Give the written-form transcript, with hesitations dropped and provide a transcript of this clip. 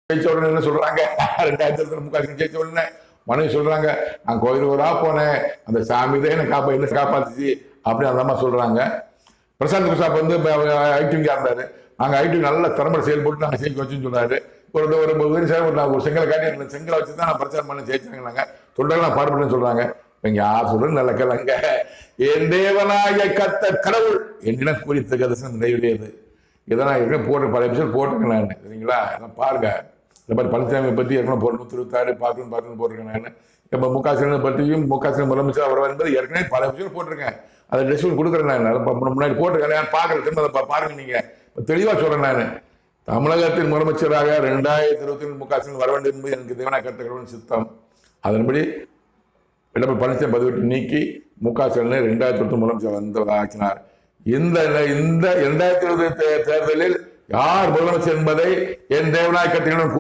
ஜெயிச்ச உடனே என்ன சொல்றாங்க, 2000 முக ஜெயிச்ச உடனே மனைவி சொல்றாங்க, நான் கோயிலூரா போனேன், அந்த சாமி தான் என்ன காப்பாத்துச்சு அப்படி அந்த அம்மா சொல்றாங்க. பிரசாந்த் குஷாப் வந்து ஐடிங்கா இருந்தாரு, நாங்க ஐடி நல்ல திறமை செயல்பட்டு நாங்க ஜெயிக்க வச்சுன்னு சொன்னாரு. ஒரு செங்கலை காட்டி செங்கலை வச்சுதான் நான் பிரச்சாரம் பண்ண ஜெயிச்சாங்க. நாங்க தொண்டர்கள் நான் பாடுபட்டேன்னு சொல்றாங்க. இங்க யார் சொல்றது நல்ல கேளுங்க. என் தேவனாய கர்த்தர் கடவுள் என்னிடம் குறித்த கதசம் நிறைவேறியது. இதெல்லாம் ஏற்கனவே போட்டு பல எபிசோட் போட்டுருங்க நான், சரிங்களா? பாருங்க, இந்த மாதிரி பழனிசாமியை பற்றி ஏற்கனவே போட்டு 126 பார்க்கணும் போட்டிருக்கேன் நான். இப்போ முக ஸ்டாலினை பற்றியும் முக ஸ்டாலின் முதலமைச்சர் அவர் என்பது ஏற்கனவே பல எபிசோட் போட்டிருக்கேன். அதை டிஸ்கவுண்ட் கொடுக்குறேன் நான், முன்னாடி போட்டிருக்கேன் பார்க்குறேன், திரும்ப பாருங்க. நீங்க தெளிவாக சொல்றேன் நான், தமிழகத்தின் முதலமைச்சராக 2022 முக ஸ்டாலின் வர வேண்டும் என்பது எனக்கு தேவனாய கர்த்தர் கடவுளின் சித்தம். அதன்படி எடப்பாடி பழனிசாமி பதவியை நீக்கி முக ஸ்டாலினை 2022 முதலமைச்சர் வந்து ஆக்கினார். இந்த 2020 தேர்தலில் யார் முதலமைச்சர் என்பதை என் தேவனாய கர்த்தர்